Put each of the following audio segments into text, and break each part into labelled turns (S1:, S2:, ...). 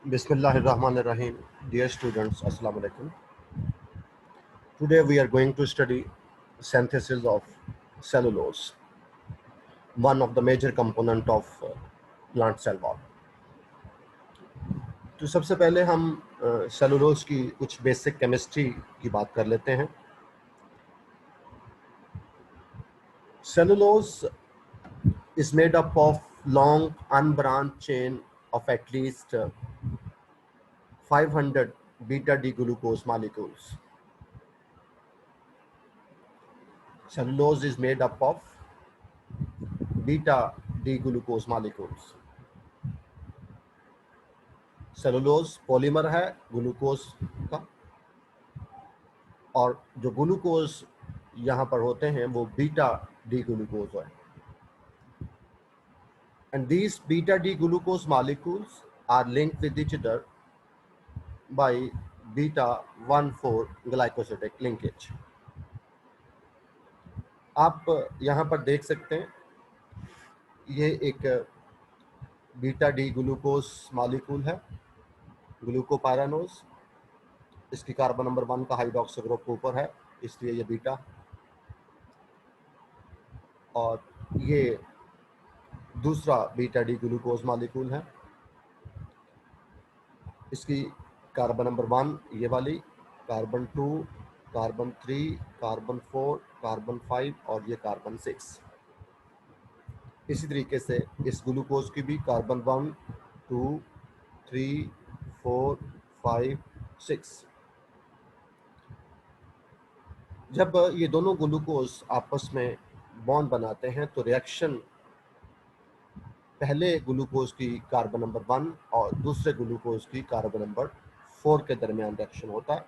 S1: Bismillahirrahmanirrahim. Dear students, Assalamu alaikum. Today we are going to study synthesis of cellulose, one of the major component of plant cell wall. तो सबसे पहले हम cellulose की कुछ basic chemistry की बात कर लेते हैं. Cellulose is made up of long unbranched chain of at least 500 beta D glucose molecules. Cellulose is made up of beta D glucose molecules. Cellulose polymer है ग्लूकोज का, और जो ग्लूकोज यहाँ पर होते हैं वो बीटा डी ग्लूकोज है. And these beta D glucose molecules are linked with each other by beta 1,4 glycosidic linkage. आप यहाँ पर देख सकते हैं ये एक बीटा डी ग्लूकोज मॉलिक्यूल है, ग्लूकोपायरानोज. इसकी कार्बन नंबर 1 का हाइड्रोक्सी ग्रुप ऊपर है, इसलिए ये बीटा. और ये दूसरा बीटा डी ग्लूकोज मॉलिक्यूल है, इसकी कार्बन नंबर 1 ये वाली, कार्बन 2, कार्बन 3, कार्बन 4, कार्बन 5 और ये कार्बन 6. इसी तरीके से इस ग्लूकोज की भी कार्बन 1, 2, 3, 4, 5, 6. जब ये दोनों ग्लूकोज आपस में बॉन्ड बनाते हैं तो रिएक्शन पहले ग्लूकोज की कार्बन नंबर 1 और दूसरे ग्लूकोज की कार्बन नंबर 4 के दरमियान रिएक्शन होता है.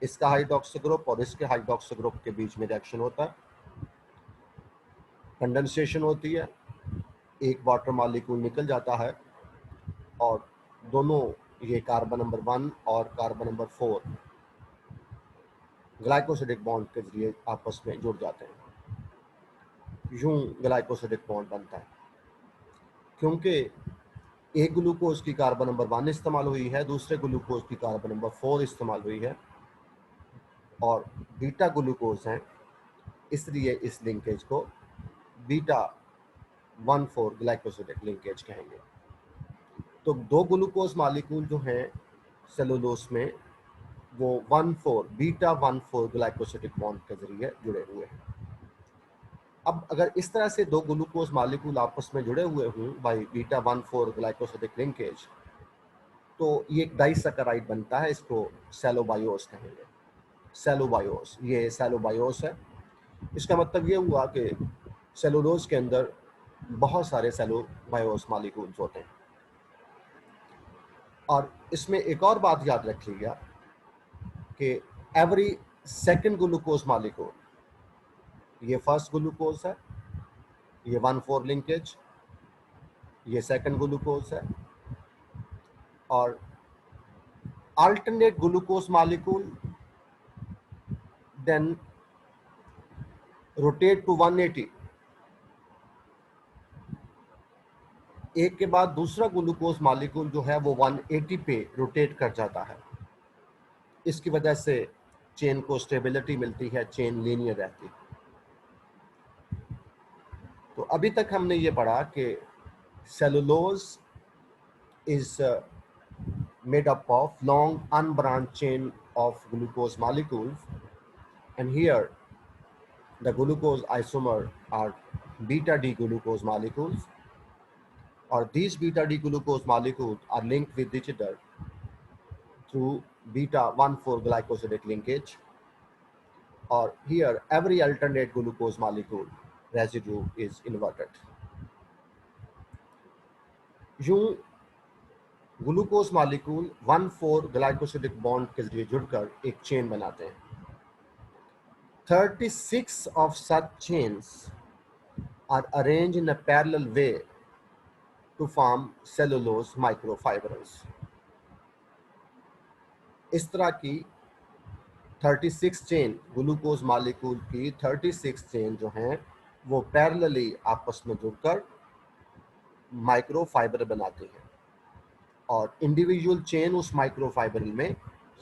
S1: इसका हाइड्रोक्सी ग्रुप और इसके हाइड्रोक्सी ग्रुप के बीच में रिएक्शन होता है, कंडेंसेशन होती है, एक वाटर मॉलिक्यूल निकल जाता है और दोनों ये कार्बन नंबर 1 और कार्बन नंबर 4 ग्लाइकोसिडिक बॉन्ड के जरिए आपस में जुड़ जाते हैं. यूं ग्लाइकोसिडिक बॉन्ड बनता है. क्योंकि एक ग्लूकोज की कार्बन नंबर 1 इस्तेमाल हुई है, दूसरे ग्लूकोज की कार्बन नंबर 4 इस्तेमाल हुई है और बीटा ग्लूकोज हैं, इसलिए इस लिंकेज को बीटा 1,4 ग्लाइकोसिडिक लिंकेज कहेंगे. तो दो ग्लूकोज मॉलिक्यूल जो हैं सेलुलोज में वो 1,4 बीटा 1,4 ग्लाइकोसिडिक बॉन्ड के जरिए जुड़े हुए हैं. अब अगर इस तरह से दो ग्लूकोज मॉलिक्यूल आपस में जुड़े हुए हों बाय बीटा 1,4 ग्लाइकोसिडिक लिंकेज, तो ये एक डाइसैकेराइड बनता है, इसको सेलोबायोस कहेंगे. सेलोबायोस, ये सेलोबायोस है. इसका मतलब ये हुआ कि सेलुलोज के अंदर बहुत सारे सेलोबायोस मॉलिक्यूल्स होते हैं. और इसमें एक और बात याद रखिएगा कि एवरी सेकंड ग्लूकोज मॉलिक्यूल, ये फर्स्ट ग्लूकोज है, ये 1,4 लिंकेज, ये सेकंड ग्लूकोज है, और alternate glucose molecule then rotate to 180. एक के बाद दूसरा ग्लूकोज मॉलिक्यूल जो है वो 180 पे रोटेट कर जाता है. इसकी वजह से चेन को स्टेबिलिटी मिलती है, चेन लीनियर रहती है. तो अभी तक हमने ये पढ़ा कि cellulose is made up of long unbranched chain of glucose molecules, and here the glucose isomer are beta D glucose molecules, or these beta D glucose molecules are linked with each other through beta 1,4 glycosidic linkage, or here every alternate glucose molecule residue is inverted. यूं glucose molecule 1,4 glycosidic bond के जरिए जुड़कर एक chain बनाते हैं. 36 of such chains are arranged in a parallel way to form cellulose microfibrils. इस तरह की 36 चेन, ग्लूकोज मॉलिक्यूल की 36 चेन जो हैं वो पैरेलली आपस में जुड़कर माइक्रोफाइबर बनाती हैं. और इंडिविजुअल चेन उस माइक्रोफाइब्रिल में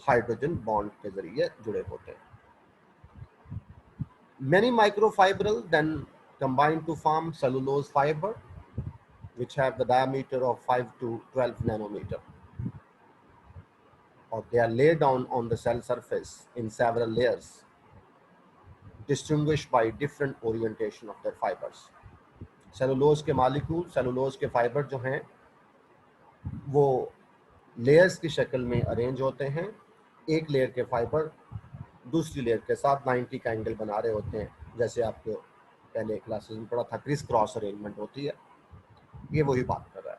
S1: हाइड्रोजन बॉन्ड के जरिए जुड़े होते हैं. Many microfibril then combine to form cellulose fiber, which have the diameter of 5 to 12 nanometer, or they are laid down on the cell surface in several layers, distinguished by different orientation of their fibers. Cellulose के molecule, cellulose के fibre जो हैं वो layers की शक्ल में arrange होते हैं. एक लेयर के फाइबर दूसरी लेयर के साथ 90 का एंगल बना रहे होते हैं, जैसे आपको पहले क्लासेस में पढ़ा था क्रिस क्रॉस अरेंजमेंट होती है. ये वही बात कर रहा है.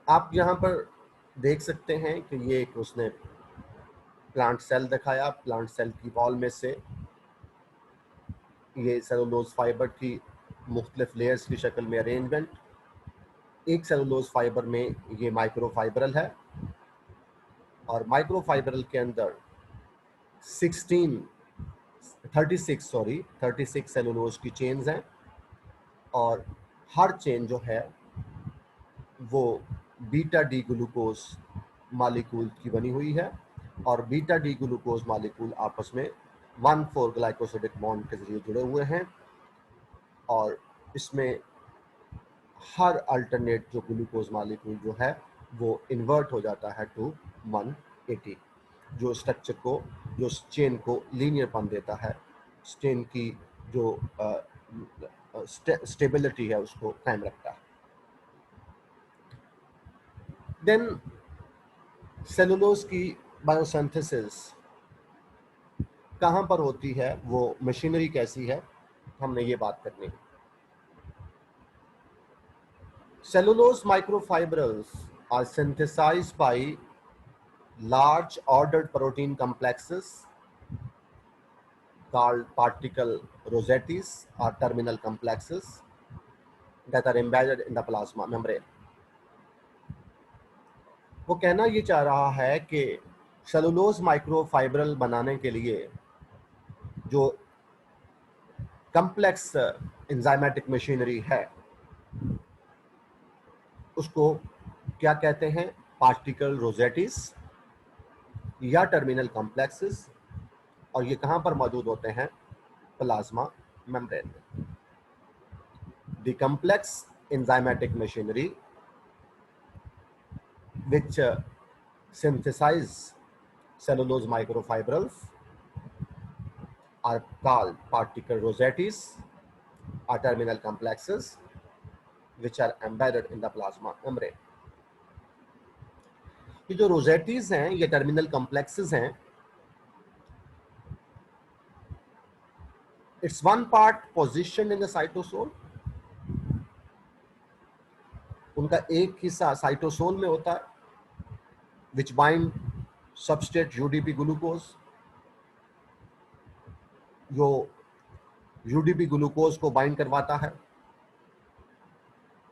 S1: आप यहाँ पर देख सकते हैं कि ये एक उसने प्लांट सेल दिखाया. प्लांट सेल की वॉल में से ये सेलुलोज फाइबर की मुख्तलिफ लेयर्स की शक्ल में अरेंजमेंट. एक सेलुलोज फाइबर में ये माइक्रोफाइब्रल है और माइक्रोफाइब्रल के अंदर 36 सेलुलोज की चेन्स हैं और हर चेन जो है वो बीटा डी ग्लूकोज मालिक्यूल की बनी हुई है और बीटा डी ग्लूकोज मालिक्यूल आपस में 1,4 ग्लाइकोसिडिक बॉन्ड के जरिए जुड़े हुए हैं और इसमें हर अल्टरनेट जो ग्लूकोज मालिक्यूल जो है वो इन्वर्ट हो जाता है टू 180, जो स्ट्रक्चर को, जो चेन को लीनियरपन देता है, चेन की जो स्टेबिलिटी है उसको कायम रखता है. देन सेलुलोज की बायोसिंथेसिस कहाँ पर होती है, वो मशीनरी कैसी है, हमने ये बात करनी है. Cellulose microfibrils are synthesized by large ordered protein complexes called particle rosettes or terminal complexes that are embedded in the plasma membrane. वो कहना ये चाह रहा है कि सेलुलोज माइक्रोफाइब्रल बनाने के लिए जो कम्प्लेक्स एंजाइमेटिक मशीनरी है उसको क्या कहते हैं, पार्टिकल रोजेटिस या टर्मिनल कॉम्प्लेक्सेस, और ये कहां पर मौजूद होते हैं, प्लाज्मा मेम्ब्रेन में. The complex enzymatic machinery which synthesize cellulose microfibrils are called particle rosettes or terminal complexes which are embedded in the plasma membrane. ये जो रोजेटीज हैं, ये टर्मिनल कॉम्प्लेक्सेस हैं. It's one part position in the cytosol. उनका एक हिस्सा cytosol में होता है which bind substrate UDP glucose, जो UDP ग्लूकोज को बाइंड करवाता है,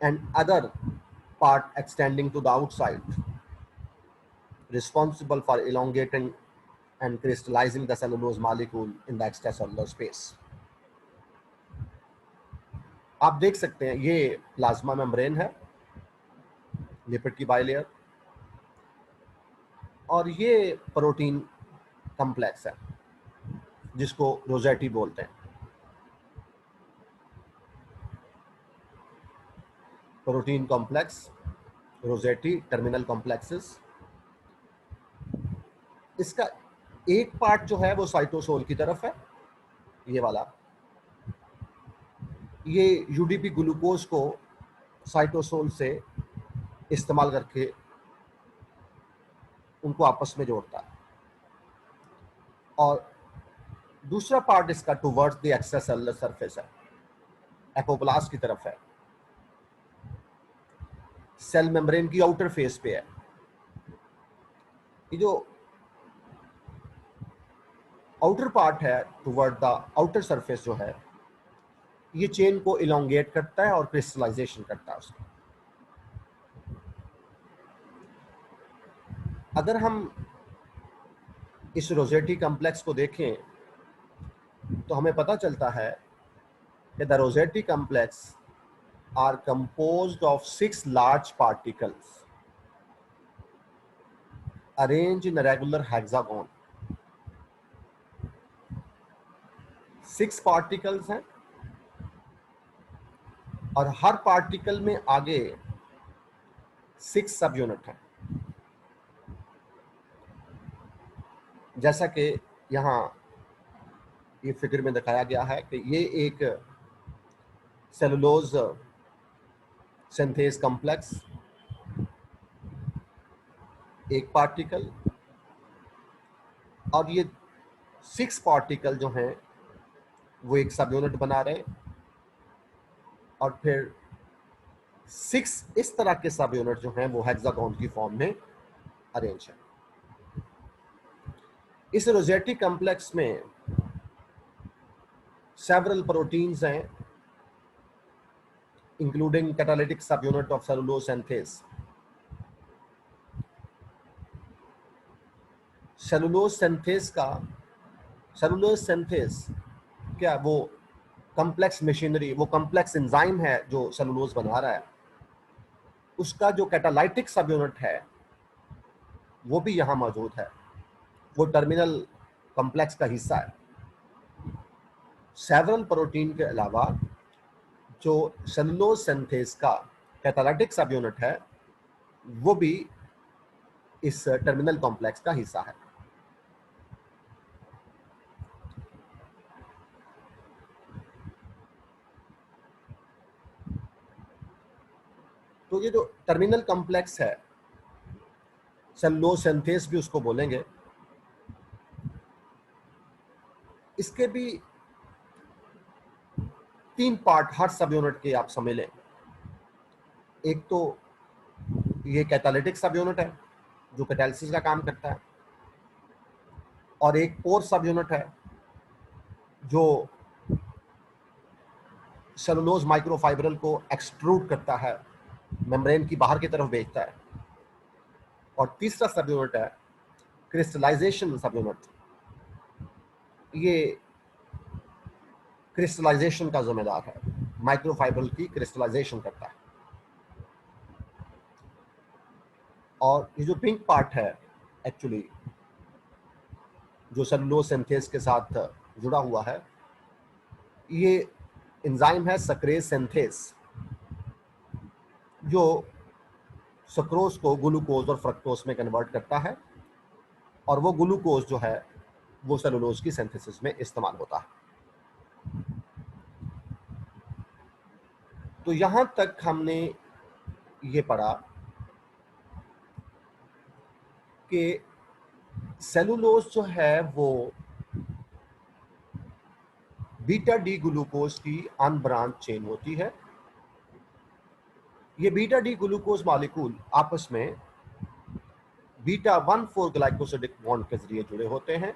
S1: and other part extending to the outside responsible for elongating and crystallizing the cellulose molecule in the extracellular space. आप देख सकते हैं ये प्लाज्मा मेम्ब्रेन है, लिपिड की बाइलेयर, और ये प्रोटीन कॉम्प्लेक्स है जिसको रोजेटी बोलते हैं. Protein complex, Rossetti, terminal complexes. इसका एक पार्ट जो है वो साइटोसोल की तरफ है, ये वाला. ये यूडीपी ग्लूकोज को साइटोसोल से इस्तेमाल करके उनको आपस में जोड़ता है, और दूसरा पार्ट इसका टुवर्ड्स द एक्स्ट्रासेलुलर सरफेस है, एपोप्लास्ट की तरफ है, सेल मेम्ब्रेन की आउटर फेस पे है. ये जो आउटर पार्ट है टुवर्ड द आउटर सरफेस जो है, ये चेन को इलोंगेट करता है और क्रिस्टलाइजेशन करता है उसका. अगर हम इस रोजेटी कॉम्प्लेक्स को देखें तो हमें पता चलता है कि the Rossetti complex are composed of 6 large particles arranged in a regular hexagon. 6 particles हैं और हर पार्टिकल में आगे 6 सब यूनिट हैं। जैसा कि यहाँ ये फिगर में दिखाया गया है कि ये एक सेलुलोज सिंथेस कॉम्प्लेक्स, एक पार्टिकल, और ये 6 पार्टिकल जो हैं वो एक सब यूनिट बना रहे हैं, और फिर 6 इस तरह के सब यूनिट जो हैं वो हेक्सागोन की फॉर्म में अरेंज है। इस रोजेटी कॉम्प्लेक्स में सेवरल प्रोटीन्स हैं, इंक्लूडिंग कैटालिटिक सब unit of cellulose synthase. Cellulose synthase क्या वो कॉम्प्लेक्स मशीनरी, वो कॉम्प्लेक्स एंजाइम है जो सेलुलोज बना रहा है, उसका जो कैटालाइटिक सब यूनिट है वो भी यहां मौजूद है, वो टर्मिनल कॉम्प्लेक्स का हिस्सा है। सेवरल प्रोटीन के अलावा जो सेलुलोज सिंथेस का कैटालाइटिक सब यूनिट है वो भी इस टर्मिनल कॉम्प्लेक्स का हिस्सा है। तो ये जो टर्मिनल कॉम्प्लेक्स है, सेलुलोज सिंथेस भी उसको बोलेंगे, इसके भी 3 पार्ट हर सब यूनिट के आप समझ लें। एक तो ये कैटालिटिक सब यूनिट है जो कैटालिसिस का काम करता है, और एक पोर सब यूनिट है जो सेलुलोज माइक्रोफाइब्रल को एक्सट्रूड करता है, मेम्ब्रेन की बाहर की तरफ भेजता है, और तीसरा सब यूनिट है क्रिस्टलाइजेशन सब यूनिट। ये क्रिस्टलाइजेशन का जिम्मेदार है, माइक्रोफाइब्रल की क्रिस्टलाइजेशन करता है। और ये जो पिंक पार्ट है एक्चुअली जो सेलुलोज सिंथेस के साथ जुड़ा हुआ है, ये एंजाइम है सक्रेज सिंथेस, जो सक्रोज को ग्लूकोज और फ्रक्टोज में कन्वर्ट करता है, और वो ग्लूकोज जो है वो सेलुलोज की सिंथेसिस में इस्तेमाल होता है। तो यहां तक हमने ये पढ़ा कि सेलुलोज जो है वो बीटा डी ग्लूकोज की अनब्रांच चेन होती है। ये बीटा डी ग्लूकोज मॉलिक्यूल आपस में बीटा 1,4 ग्लाइकोसिडिक बॉन्ड के जरिए जुड़े होते हैं,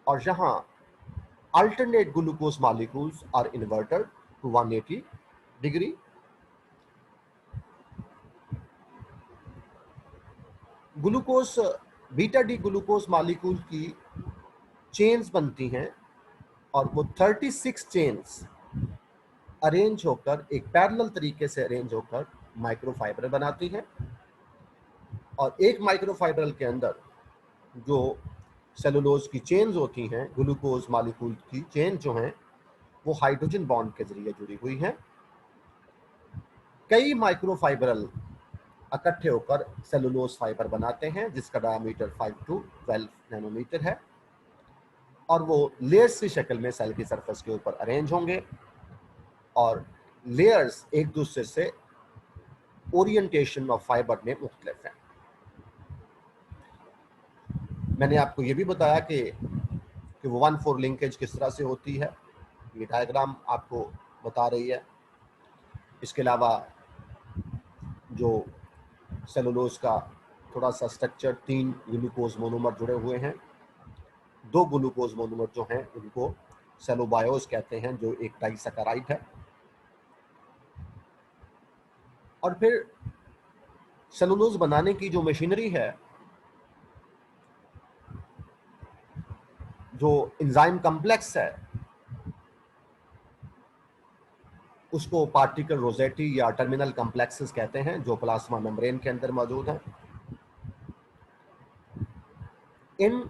S1: और जहां alternate glucose molecules are inverted to 180 degree. Glucose beta D glucose molecule की चेन्स बनती हैं, और वो 36 चेन्स अरेंज होकर एक पैरेलल तरीके से अरेंज होकर माइक्रोफाइबर बनाती हैं, और एक माइक्रोफाइबर के अंदर जो सेलुलोज की चेन्स होती हैं, ग्लूकोज मॉलिक्यूल की चेन जो हैं वो हाइड्रोजन बॉन्ड के जरिए जुड़ी हुई हैं। कई माइक्रोफाइबरल इकट्ठे होकर सेलुलोज फाइबर बनाते हैं जिसका डायमीटर 5 to 12 नैनोमीटर है, और वो लेयर्स की शक्ल में सेल की सरफेस के ऊपर अरेंज होंगे, और लेयर्स एक दूसरे से ओरिएंटेशन ऑफ फाइबर में मुख्तलिफ हैं। मैंने आपको ये भी बताया कि वो 1,4 लिंकेज किस तरह से होती है, ये डायग्राम आपको बता रही है। इसके अलावा जो सेलुलोज का थोड़ा सा स्ट्रक्चर, 3 ग्लूकोज मोनोमर जुड़े हुए हैं, 2 ग्लूकोज मोनोमर जो हैं उनको सेलोबायोज कहते हैं, जो एक डाइसैकेराइड है। और फिर सेलुलोज बनाने की जो मशीनरी है, जो एंजाइम कॉम्प्लेक्स है, उसको पार्टिकल रोजेटी या टर्मिनल कॉम्प्लेक्सेस कहते हैं, जो प्लाज्मा मेम्ब्रेन के अंदर मौजूद हैं। इन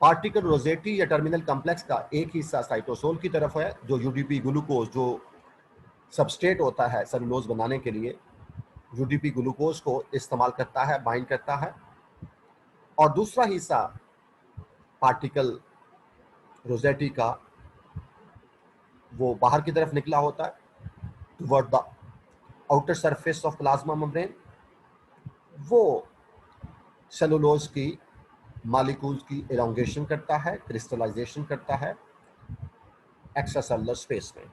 S1: पार्टिकल रोजेटी या टर्मिनल कॉम्प्लेक्स का एक हिस्सा साइटोसोल की तरफ है, जो यूडीपी ग्लूकोज, जो सबस्ट्रेट होता है सेलुलोज बनाने के लिए, यूडीपी ग्लूकोज को इस्तेमाल करता है, बाइंड करता है। और दूसरा हिस्सा पार्टिकल रोजेटी का वो बाहर की तरफ निकला होता है, toward the outer surface of plasma membrane. वो सेलुलोज की मॉलिक्यूल्स की एलोंगेशन करता है, क्रिस्टलाइजेशन करता है एक्स्ट्रासेलुलर स्पेस में।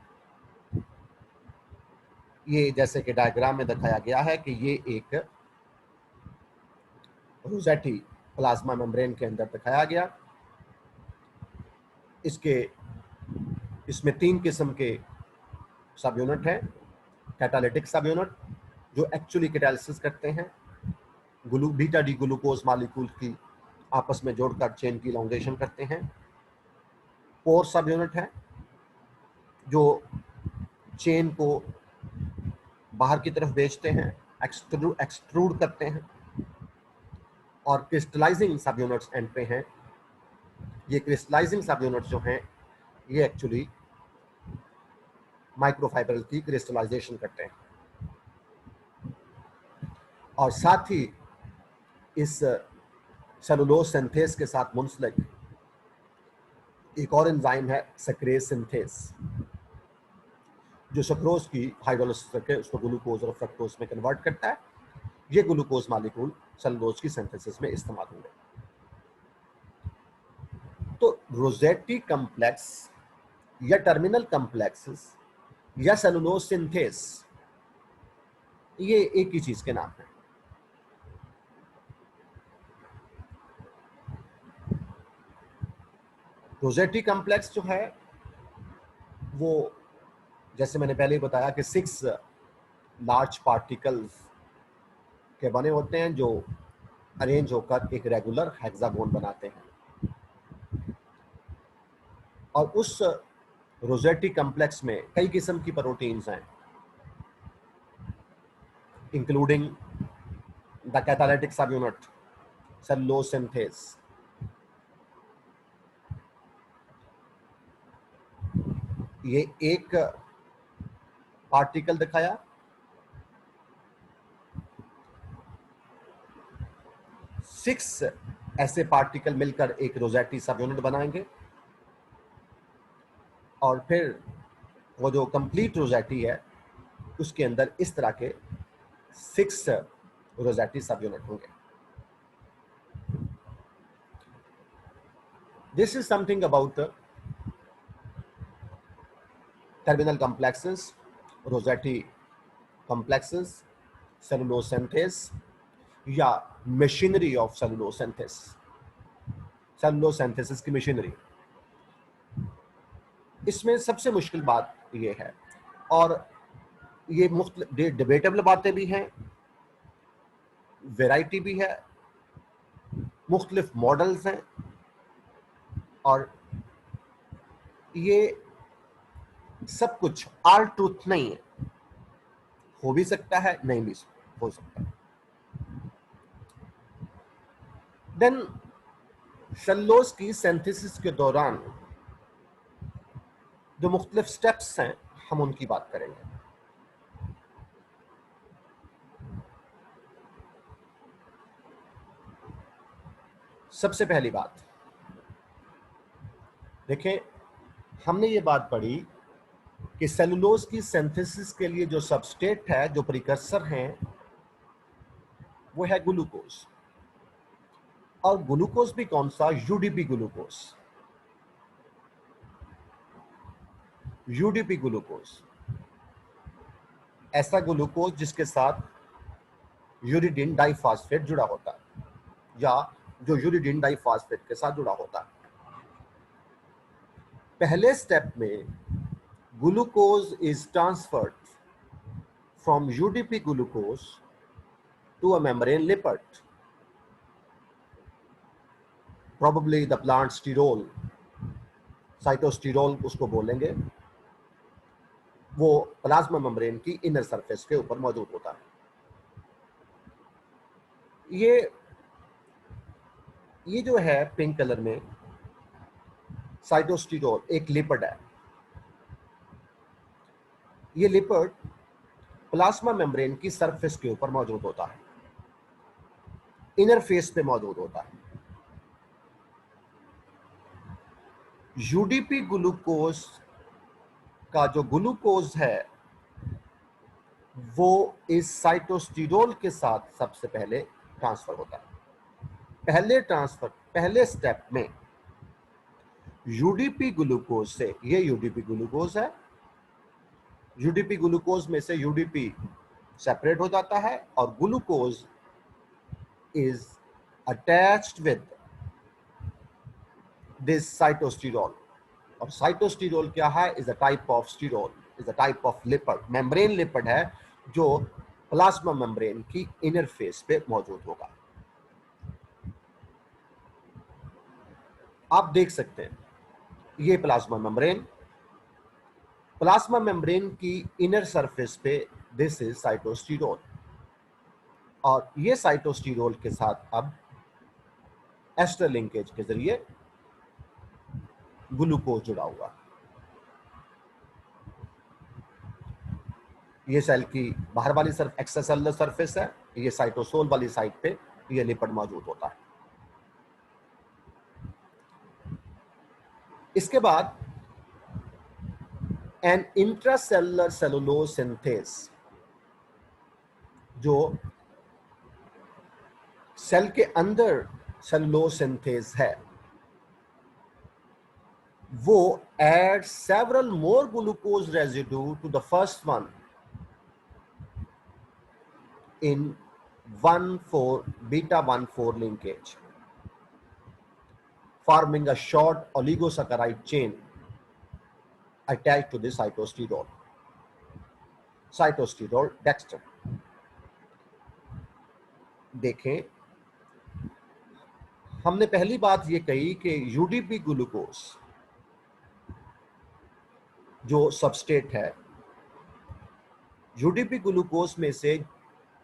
S1: ये जैसे कि डायग्राम में दिखाया गया है कि ये एक रोजेटी प्लाज्मा मेम्ब्रेन के अंदर दिखाया गया। इसमें 3 किस्म के सब यूनिट हैं। कैटालिटिक सब यूनिट, जो एक्चुअली कैटालिसिस करते हैं, बीटा डी ग्लूकोज मॉलिक्यूल की आपस में जोड़कर चेन की इलोंगेशन करते हैं। पोर सब यूनिट है, जो चेन को बाहर की तरफ भेजते हैं, एक्सट्रूड करते हैं। और क्रिस्टलाइजिंग सब यूनिट्स एंड पे हैं। ये क्रिस्टलाइजिंग सब यूनिट्स जो हैं, ये एक्चुअली माइक्रोफाइबर की क्रिस्टलाइजेशन करते हैं। और साथ ही इस सेलुलोज सिंथेस के साथ मुंसलिक एक और एंजाइम है सक्रेज सिंथेस, जो सुक्रोज की हाइड्रोलाइसिस करके उसको ग्लूकोज और फ्रक्टोज में कन्वर्ट करता है। ये ग्लूकोज मॉलिक्यूल सेलुलोज की सिंथेसिस में इस्तेमाल होंगे। तो रोजेटी कॉम्प्लेक्स या टर्मिनल कॉम्प्लेक्सेस या सेलुलोज सिंथेस, ये एक ही चीज के नाम है। रोजेटी कॉम्प्लेक्स जो है वो, जैसे मैंने पहले ही बताया कि 6 लार्ज पार्टिकल्स के बने होते हैं, जो अरेंज होकर एक रेगुलर हेक्सागोन बनाते हैं। और उस रोजेटी कॉम्प्लेक्स में कई किस्म की प्रोटीन्स हैं, इंक्लूडिंग द कैटालिटिक सब यूनिट सेलुलोज सिंथेस। ये एक पार्टिकल दिखाया, 6 ऐसे पार्टिकल मिलकर एक रोजेटी सब यूनिट बनाएंगे। और फिर वो जो कंप्लीट रोजेटी है, उसके अंदर इस तरह के 6 रोजेटी सब यूनिट होंगे। This is something about terminal complexes, rosette complexes, cellulose synthase या machinery of cellulose synthase, cellulose synthesis की मशीनरी। इसमें सबसे मुश्किल बात ये है, और ये डिबेटेबल बातें भी हैं, वैरायटी भी है, मुख्तलिफ मॉडल्स हैं, और ये सब कुछ ऑल ट्रूथ नहीं है। हो भी सकता है, नहीं भी हो सकता। देन सेलुलोज की सिंथेसिस के दौरान जो मुख्तलिफ स्टेप्स हैं, हम उनकी बात करेंगे। सबसे पहली बात देखें, हमने ये बात पढ़ी कि सेलुलोज की सिंथेसिस के लिए जो सबस्ट्रेट है, जो प्रिकर्सर हैं, वो है ग्लूकोज। और ग्लूकोज भी कौन सा? UDP glucose. यूडीपी ग्लूकोज, ऐसा ग्लूकोज जिसके साथ यूरिडीन डाइफॉस्फेट जुड़ा होता है, या जो यूरिडीन डाइफॉस्फेट के साथ जुड़ा होता है। पहले स्टेप में glucose is transferred from UDP glucose to a membrane lipid, probably the plant sterol, sitosterol उसको बोलेंगे। वो प्लाज्मा मेम्ब्रेन की इनर सरफेस के ऊपर मौजूद होता है। ये जो है पिंक कलर में साइटोस्टेरोल एक लिपिड है। ये लिपिड प्लाज्मा मेम्ब्रेन की सरफेस के ऊपर मौजूद होता है, इनर फेस पे मौजूद होता है। यूडीपी ग्लूकोज का जो ग्लूकोज है वो इस साइटोस्टेरोल के साथ सबसे पहले ट्रांसफर होता है। पहले स्टेप में यूडीपी ग्लूकोज से, ये यूडीपी ग्लूकोज है, यूडीपी ग्लूकोज में से यूडीपी सेपरेट हो जाता है और glucose is attached with this sitosterol. और साइटोस्टेरोल क्या है? Is a type of sterol, is a type of lipid, membrane lipid है जो प्लाज्मा मेम्ब्रेन की इनर फेस पे मौजूद होगा। आप देख सकते हैं ये प्लाज्मा मेम्ब्रेन की इनर सरफेस पे दिस इज साइटोस्टेरोल, और ये साइटोस्टेरोल के साथ अब एस्टर लिंकेज के जरिए ग्लूकोज जुड़ा हुआ। ये सेल की बाहर वाली एक्स्ट्रासेलुलर सरफेस है, ये साइटोसोल वाली साइड पे ये लिपिड मौजूद होता है। इसके बाद एन इंट्रासेलुलर सेलुलोज सिंथेस, जो सेल के अंदर सेलुलोज सिंथेस है, वो add several more glucose residue to the first one in 1,4 beta 1,4 linkage, forming a short oligosaccharide chain attached to the cytosterol dextrin. देखें, हमने पहली बात ये कही कि यूडीपी ग्लूकोज जो सबस्ट्रेट है, यूडीपी ग्लूकोज में से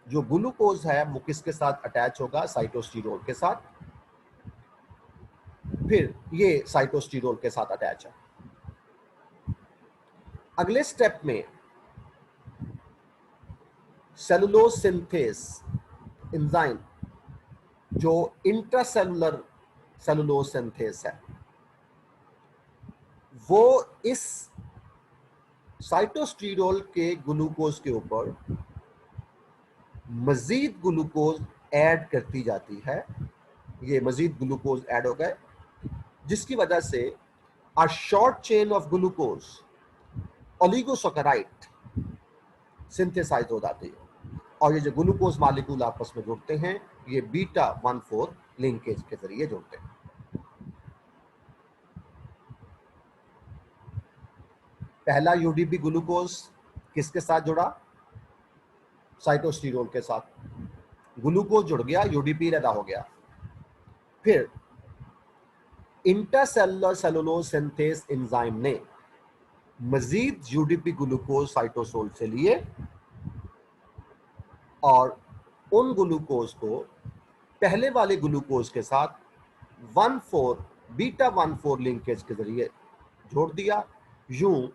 S1: जो ग्लूकोज है वो किसके साथ अटैच होगा? साइटोस्टेरोल के साथ। फिर ये साइटोस्टेरोल के साथ अटैच है। अगले स्टेप में सेलुलोज सिंथेस एंजाइम, जो इंट्रासेलुलर सेलुलोज सिंथेस है, वो इस साइटोस्टेरोल के ग्लूकोज के ऊपर मजीद ग्लूकोज ऐड करती जाती है। ये मजीद ग्लूकोज ऐड हो गए, जिसकी वजह से a short chain of glucose oligosaccharide synthesize हो जाती है, और ये जो ग्लूकोज मॉलिक्यूल आपस में जुड़ते हैं ये बीटा 1,4 लिंकेज के जरिए जुड़ते हैं। पहला यूडीपी ग्लूकोज किसके साथ जुड़ा? साइटोस्टेरोल के साथ। ग्लूकोज जुड़ गया, यूडीपी पैदा हो गया। फिर इंटरसेलुलर सेलुलोज सिंथेस एंजाइम ने मजीद यूडीपी ग्लूकोज साइटोसोल से लिए और उन ग्लूकोज को पहले वाले ग्लूकोज के साथ 1,4 बीटा 1,4 लिंकेज के जरिए जोड़ दिया। यूं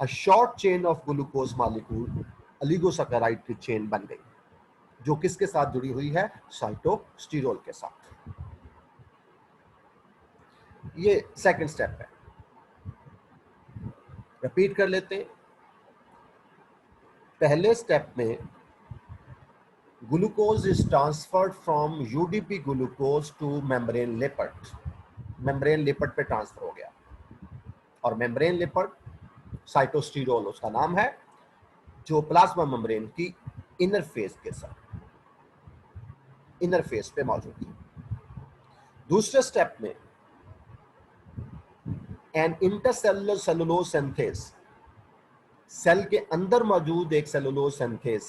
S1: अ short chain of glucose molecule oligosaccharide की चेन बन गई, जो किसके साथ जुड़ी हुई है? साइटोस्टेरोल के साथ। ये सेकंड स्टेप है, रिपीट कर लेते हैं। पहले स्टेप में glucose is transferred from UDP glucose two membrane lipid, membrane lipid पे ट्रांसफर हो गया, और मेम्ब्रेन लिपिड साइटोस्टेरोल उसका नाम है, जो प्लाज्मा मेम्ब्रेन की इनर फेस पे मौजूद है। दूसरे स्टेप में an intercellular cellulose synthase, cell के अंदर मौजूद एक सेलुलोज सिंथेस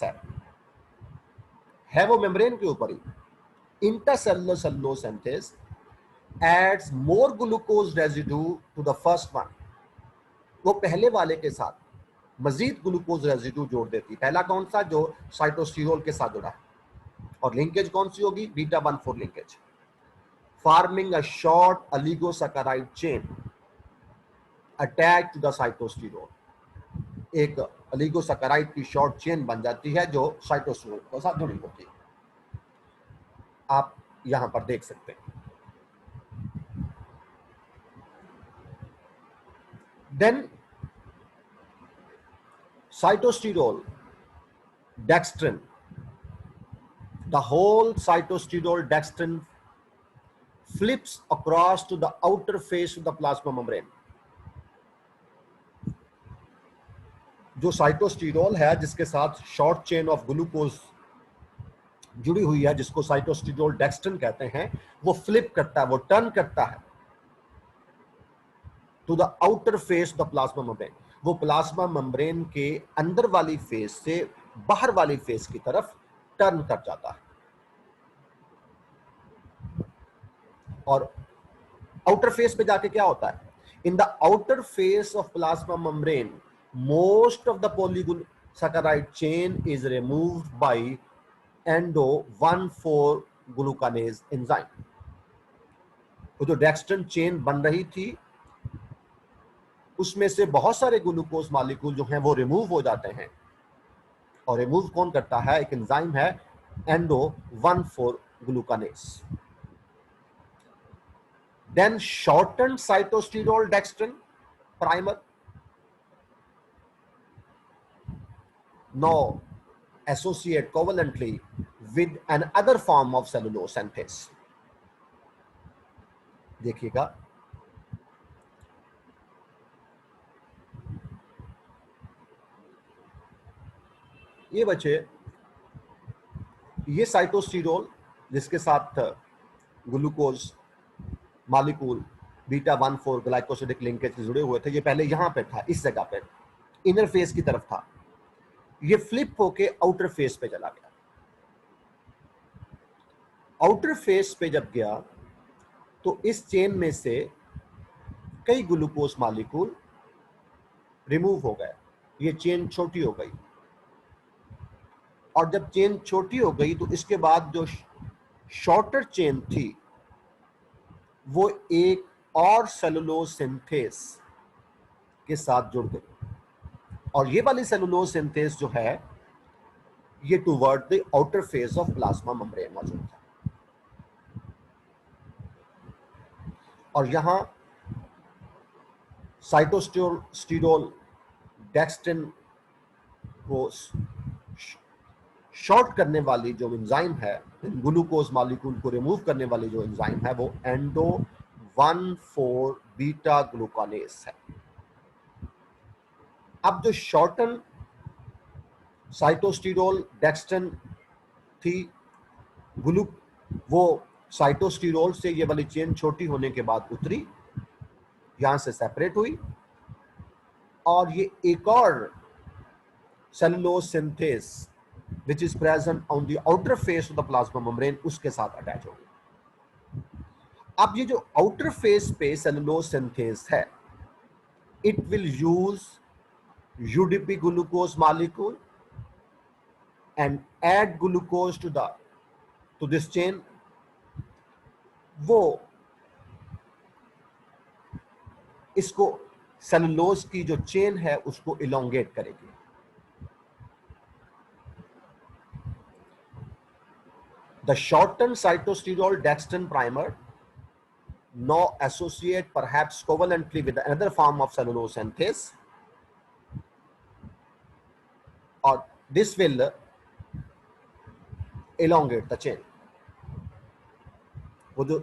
S1: है वो मेम्ब्रेन के ऊपर ही। Intercellular cellulose synthase adds more glucose residue to the first one, वो पहले वाले के साथ मजीद ग्लूकोज रेजिड्यू जोड़ देती। पहला कौन सा? जो साइटोस्टेरोल के साथ जुड़ा है। और लिंकेज कौन सी होगी? Beta 1,4 linkage, forming a short oligosaccharide chain attach to the sitosterol. एक ऑलिगोसैकेराइड की शॉर्ट चेन बन जाती है जो साइटोस्टेरोल के साथ जुड़ी होती है। आप यहां पर देख सकते हैं। Then cytostirol, dextrin, the whole cytostirol dextrin flips across to the outer face of the plasma membrane. जो साइटोस्टिरोल है जिसके साथ शॉर्ट चेन ऑफ ग्लूकोज जुड़ी हुई है, जिसको साइटोस्टिरोल डेक्स्ट्रिन कहते हैं, वो फ्लिप करता है, वो टर्न करता है to the outer face the plasma membrane. वो प्लाज्मा मेम्ब्रेन के अंदर वाली फेस से बाहर वाली फेस की तरफ टर्न कर जाता है। और आउटर फेस पे जाके क्या होता है? In the outer face of plasma membrane most of the polysaccharide chain is removed by endo 1,4 glucanase enzyme. वो जो डेक्स्ट्रिन चेन बन रही थी उसमें से बहुत सारे ग्लूकोज मॉलिक्यूल जो हैं वो रिमूव हो जाते हैं। और रिमूव कौन करता है? एक एंजाइम है endo 1,4 ग्लूकानेज। Then shortened cytostirol dextrin primer now associate covalently with another form of cellulose synthase. देखिएगा, ये बच्चे, ये साइटोस्टिरोल जिसके साथ glucose molecule beta 1,4 glycosidic linkage से जुड़े हुए थे, ये पहले यहां पे था, इस जगह पे इनर फेस की तरफ था। ये फ्लिप होके आउटर फेस पे चला गया। आउटर फेस पे जब गया तो इस चेन में से कई ग्लूकोज मॉलिक्यूल रिमूव हो गए, ये चेन छोटी हो गई। और जब चेन छोटी हो गई तो इसके बाद जो शॉर्टर चेन थी वो एक और सेलुलोज सिंथेस के साथ जुड़ गई। और ये वाली सेलुलोज सिंथेस जो है ये toward the outer face of plasma membrane मौजूद है। और यहां साइटोस्टिरोल डेक्स्ट्रिन को शॉर्ट करने वाली जो एंजाइम है, ग्लूकोज मॉलिक्यूल को रिमूव करने वाली जो एंजाइम है, वो एंडो 1,4 बीटा ग्लूकानेस है। अब जो शॉर्टन साइटोस्टिरोल डेक्स्ट्रिन थी, वो साइटोस्टिरोल से ये वाली चेन छोटी होने के बाद उतरी, यहां से सेपरेट हुई, और ये एक और cellulose synthase which is present on the outer face of the plasma membrane उसके साथ अटैच हो गई। अब ये जो आउटर फेस पे सेलुलोज सिंथेस है, it will use UDP glucose molecule and add glucose to this chain। वो इसको सेलुलोज की जो चेन है उसको इलोंगेट करेगी। The shortened cytostirol dextrin primer now associate perhaps covalently with another form of cellulose synthase, or this will elongate the chain। वो जो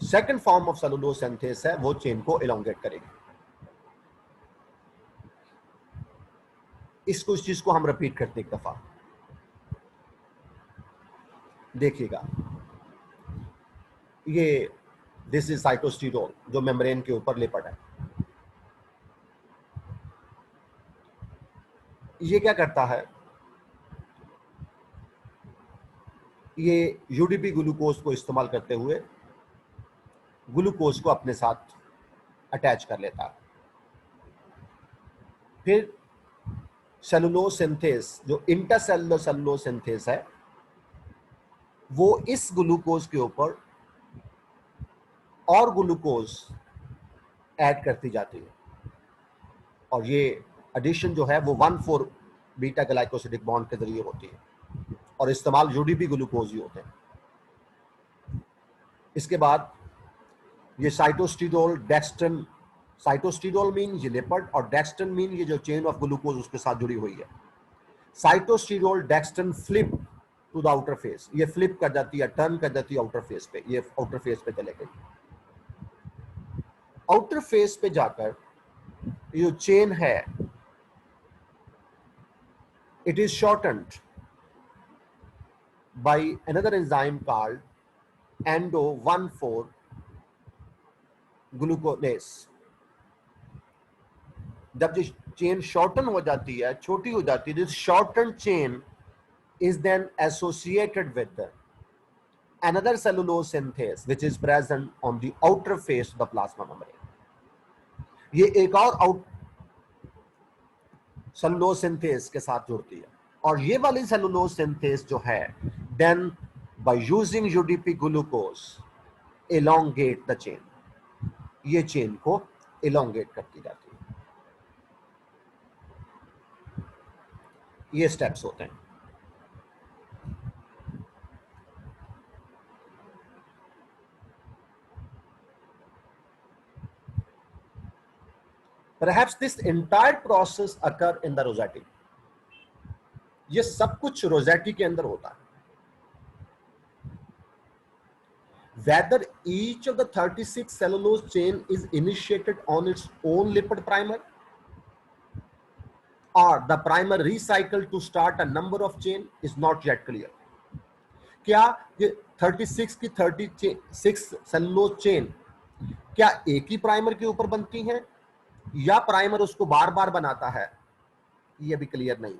S1: second form of cellulose synthase है वो चेन को elongate करेगी। इस चीज को हम रिपीट करते एक दफा देखिएगा। ये दिस इज साइटोस्टिरोल जो मेम्ब्रेन के ऊपर लिपट है। ये क्या करता है? ये यूडीपी ग्लूकोज को इस्तेमाल करते हुए ग्लूकोज को अपने साथ अटैच कर लेता है। फिर सेलुलोज सिंथेस, जो इंटरसेलुलर सेलुलोज सिंथेस है, वो इस ग्लूकोज के ऊपर और ग्लूकोज ऐड करती जाती है, और ये एडिशन जो है वो 1,4 बीटा ग्लाइकोसिडिक बॉन्ड के जरिए होती है, और इस्तेमाल यूडीपी ग्लूकोज ही होते हैं। इसके बाद ये साइटोस्टिरोल डेक्स्ट्रिन, साइटोस्टिरोल मीन ये लिपिड और डेक्स्ट्रिन मीन ये जो चेन ऑफ ग्लूकोज उसके साथ जुड़ी हुई है। Sitosterol dextrin flip to the outer face, ये फ्लिप कर जाती है, टर्न कर जाती है आउटर फेस पे, ये आउटर फेस पे चले गई। आउटर फेस पे जाकर ये जो चेन है, it is shortened by another enzyme called endo-1,4 gluconase। जब ये चेन शॉर्टन हो जाती है, छोटी हो जाती है, this shorten chain is then associated with another cellulose synthase which is present on the outer face of the plasma membrane। ये एक और आउट सेलुलोज सिंथेस के साथ जुड़ती है, और ये वाली सेलुलोज सिंथेस जो है, then by using UDP glucose elongate the chain, ये चेन को एलोंगेट करती जाती है। ये स्टेप्स होते हैं। Perhaps this entire process occur in the rosette। ये सब कुछ रोजेटी के अंदर होता है। Whether each of the 36 cellulose chain is initiated on its own lipid primer or the primer recycled to start a number of chain is not yet clear। क्या ये 36 की 36 सेलुलोज चेन क्या एक ही प्राइमर के ऊपर बनती हैं, या प्राइमर उसको बार बार बनाता है, ये भी क्लियर नहीं।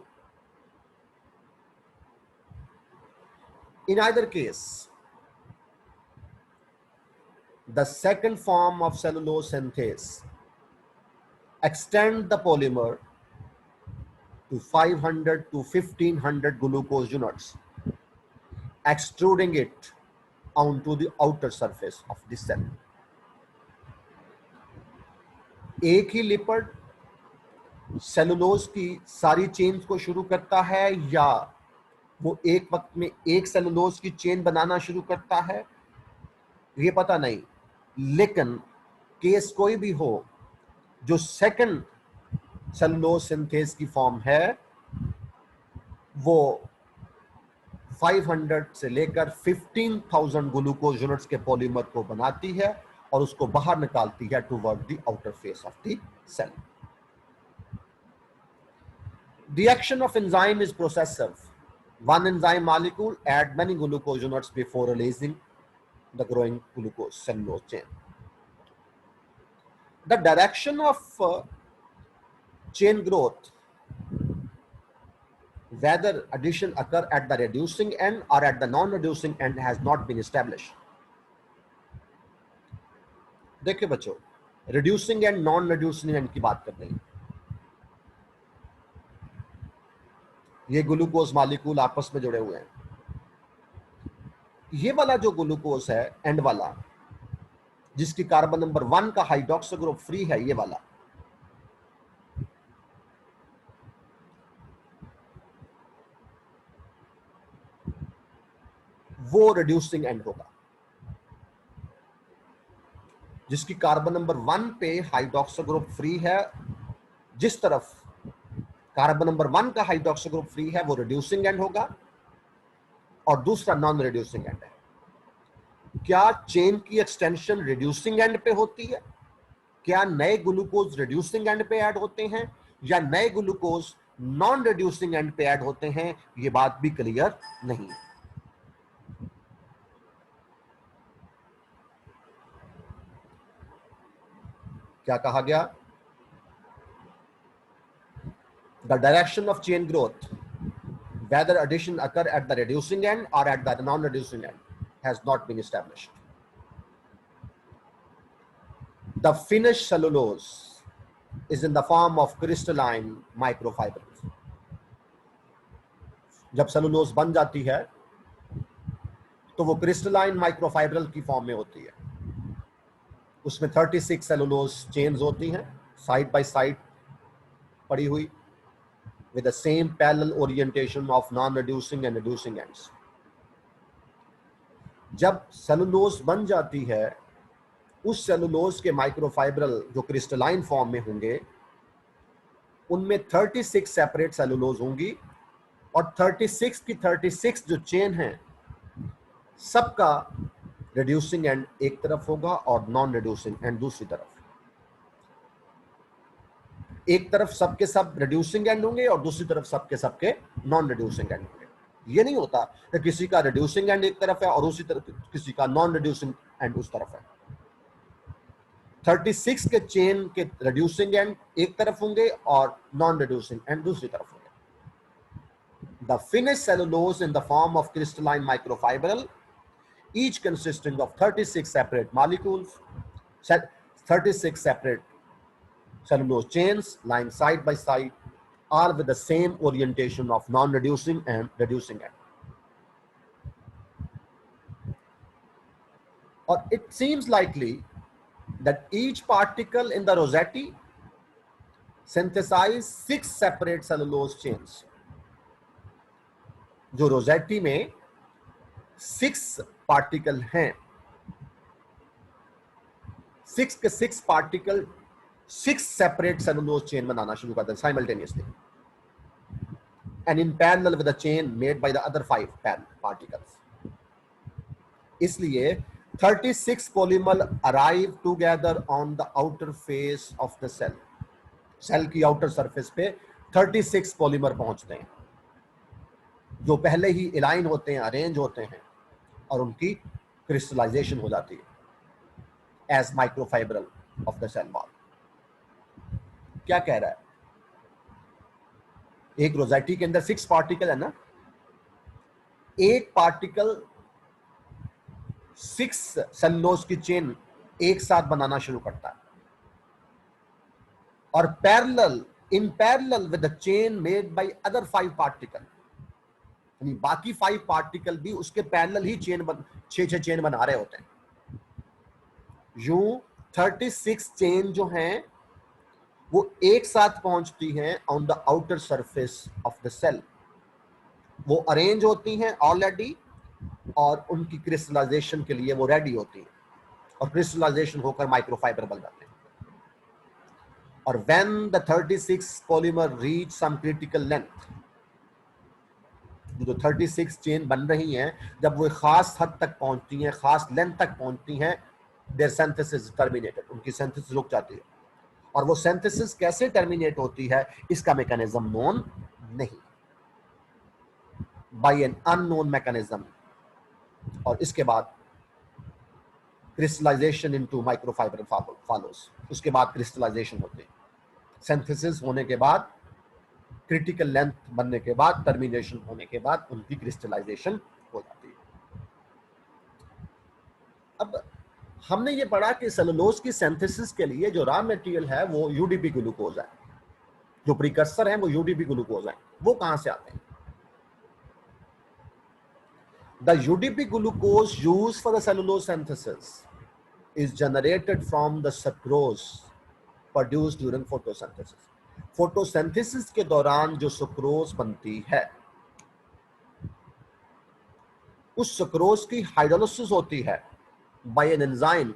S1: In either case, the second form of cellulose synthase extend the polymer to 500 to 1500 glucose units, extruding it onto the outer surface of the cell। एक ही लिपिड सेलुलोज की सारी चेन्स को शुरू करता है, या वो एक वक्त में एक सेलुलोज की चेन बनाना शुरू करता है, ये पता नहीं। लेकिन केस कोई भी हो, जो सेकंड सेलुलोज सिंथेस की फॉर्म है वो 500 से लेकर 15,000 ग्लूकोज यूनिट्स के पॉलीमर को बनाती है और उसको बाहर निकालती है toward the outer face of the cell. The action of enzyme is processive। One enzyme molecule add many glucose units before releasing the growing glucose cellulose chain। The direction of chain growth, whether addition occur at the reducing end or at the non-reducing end, has not been established। देखिए बच्चों, reducing and non-reducing end की बात कर रहे हैं। ये glucose molecule आपस में जुड़े हुए हैं। ये वाला जो ग्लूकोज है एंड वाला, जिसकी कार्बन नंबर 1 का हाइड्रोक्सी ग्रुप फ्री है, ये वाला, वो रिड्यूसिंग एंड होगा। जिसकी कार्बन नंबर 1 पे हाइड्रोक्सी ग्रुप फ्री है, जिस तरफ कार्बन नंबर 1 का हाइड्रोक्सी ग्रुप फ्री है, वो रिड्यूसिंग एंड होगा, और दूसरा नॉन रिड्यूसिंग एंड है। क्या चेन की एक्सटेंशन रिड्यूसिंग एंड पे होती है? क्या नए ग्लूकोज रिड्यूसिंग एंड पे ऐड होते हैं, या नए ग्लूकोज नॉन रिड्यूसिंग एंड पे ऐड होते हैं? ये बात भी क्लियर नहीं है। क्या कहा गया? The direction of chain growth, whether addition occur at the reducing end or at the non-reducing end, has not been established। The finished cellulose is in the form of crystalline microfibrils. जब cellulose बन जाती है तो वो crystalline माइक्रोफाइब्रल की form में होती है। उसमें 36 सेलुलोज चेन्स होती हैं साइड बाय साइड पड़ी हुई, with the same parallel orientation of non-reducing and reducing ends. जब सेलुलोज बन जाती है, उस सेलुलोज के माइक्रोफाइब्रल जो क्रिस्टलाइन फॉर्म में होंगे, उनमें 36 सेपरेट सेलुलोज होंगी और 36 की 36 जो चेन है सबका रिड्यूसिंग एंड एक तरफ होगा और नॉन रिड्यूसिंग एंड दूसरी तरफ। एक तरफ सबके सब रिड्यूसिंग एंड होंगे और दूसरी तरफ सबके सबके नॉन रिड्यूसिंग एंड होंगे। ये नहीं होता कि किसी का रिड्यूसिंग एंड एक तरफ है और उसी तरफ किसी का नॉन रिड्यूसिंग एंड उस तरफ है। 36 के चेन के रिड्यूसिंग एंड एक तरफ होंगे और नॉन रिड्यूसिंग एंड दूसरी तरफ होंगे। The finished cellulose in the form of crystalline microfibril, each consisting of 36 separate molecules, 36 separate cellulose chains lying side by side, are with the same orientation of non-reducing and reducing end. Or it seems likely that each particle in the rosette synthesize 6 separate cellulose chains. जो Rossetti में 6 particle हैं, 6 के 6 particle 6 separate cellulose chain बनाना शुरू करते हैं simultaneously and in parallel with the chain made by the other 5 particles. इसलिए 36 polymer arrive together on the outer face of the cell. Cell की outer surface पे 36 polymer पहुंचते हैं जो पहले ही अलाइन होते हैं, अरेंज होते हैं और उनकी क्रिस्टलाइजेशन हो जाती है as microfibril of the cell wall. क्या कह रहा है? एक रोजेटी के अंदर 6 पार्टिकल है ना, एक पार्टिकल 6 सेलुलोज की चेन एक साथ बनाना शुरू करता है और in parallel with the chain made by other 5 particle, यानी बाकी 5 पार्टिकल भी उसके पैरेलल ही चेन 6 चेन बना रहे होते हैं। यूं 36 चेन जो हैं वो एक साथ पहुंचती हैं on the outer surface of the cell. वो अरेंज होती हैं ऑलरेडी और उनकी क्रिस्टलाइजेशन के लिए वो रेडी होती हैं और क्रिस्टलाइजेशन होकर माइक्रोफाइबर बन जाते हैं। और when the 36 polymer reach some critical length, जो 36 चेन बन रही हैं जब वो खास हद तक पहुंचती हैं, खास लेंथ तक पहुंचती हैं, their synthesis terminated, उनकी सिंथेसिस रुक जाती है। और वो सिंथेसिस कैसे टर्मिनेट होती है इसका मैकेनिज्म नोन नहीं, बाय एन अननोन मैकेनिज्म। और इसके बाद क्रिस्टलाइजेशन इनटू माइक्रोफाइबर फॉलोज। उसके बाद क्रिस्टलाइजेशन होते हैं, सिंथेसिस होने के बाद, क्रिटिकल लेंथ बनने के बाद, टर्मिनेशन होने के बाद उनकी क्रिस्टलाइजेशन हो जाती है। अब हमने ये पढ़ा कि सेलुलोज की सिंथेसिस के लिए जो रॉ मटेरियल है वो यूडीपी ग्लूकोज है, जो प्रिकर्सर है वो यूडीपी ग्लूकोज है। वो कहां से आते हैं? The UDP glucose used for the cellulose synthesis is generated from the sucrose produced during photosynthesis. Photosynthesis के दौरान जो सुक्रोज बनती है उस सुक्रोज की हाइड्रोलिसिस होती है by an enzyme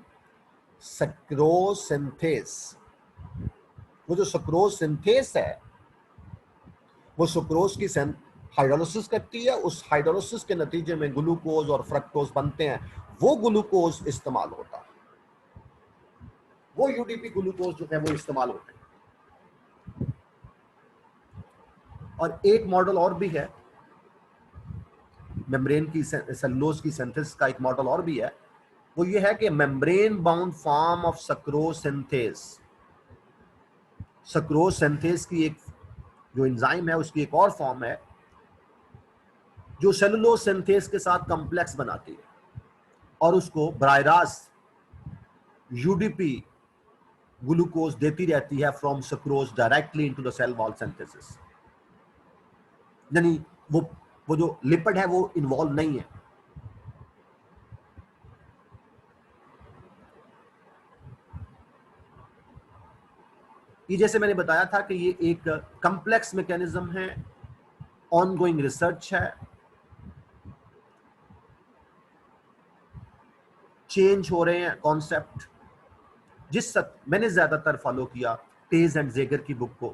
S1: sucrose synthase. वो जो सुक्रोज सिंथेस है वो सुक्रोज की हाइड्रोलिसिस करती है, उस हाइड्रोलिसिस के नतीजे में ग्लूकोज और फ्रक्टोज बनते हैं, वो ग्लूकोज इस्तेमाल होता है, वो यूडीपी ग्लूकोज जो है वो इस्तेमाल होते हैं। और एक मॉडल और भी है मेम्ब्रेन की सेलुलोज की सिंथेसिस का, एक मॉडल और भी है, वो ये है कि membrane bound form of sucrose synthase. Sucrose synthase की एक जो एंजाइम है उसकी एक और फॉर्म है जो सेलुलोज सिंथेस के साथ कॉम्प्लेक्स बनाती है और उसको बराह रास्त यूडीपी ग्लूकोज देती रहती है from sucrose directly into the cell wall synthesis, यानी वो जो लिपिड है वो इन्वॉल्व नहीं है। ये जैसे मैंने बताया था कि ये एक कॉम्प्लेक्स मैकेनिज्म है, ऑनगोइंग रिसर्च है, चेंज हो रहे हैं कॉन्सेप्ट। मैंने ज्यादातर फॉलो किया टेज एंड जेगर की बुक को,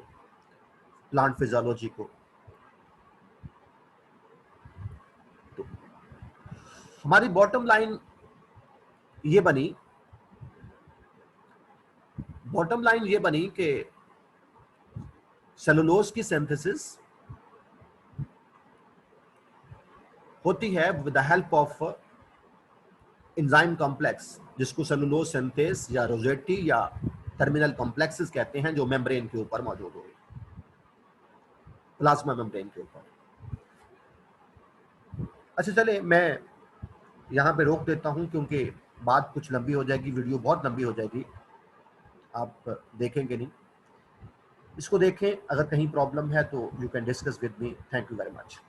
S1: प्लांट फिजियोलॉजी को। तो हमारी बॉटम लाइन ये बनी कि सेलुलोज की सिंथेसिस होती है with the help of enzyme complex, जिसको सेलुलोज सिंथेस या रोजेटी या टर्मिनल कॉम्प्लेक्सेस कहते हैं, जो मेम्ब्रेन के ऊपर मौजूद हो, प्लाज्मा मेम्ब्रेन के ऊपर। अच्छा चले मैं यहाँ पे रोक देता हूँ, क्योंकि बात कुछ लंबी हो जाएगी, वीडियो बहुत लंबी हो जाएगी, आप देखेंगे नहीं। इसको देखें, अगर कहीं प्रॉब्लम है तो you can discuss with me. Thank you very much.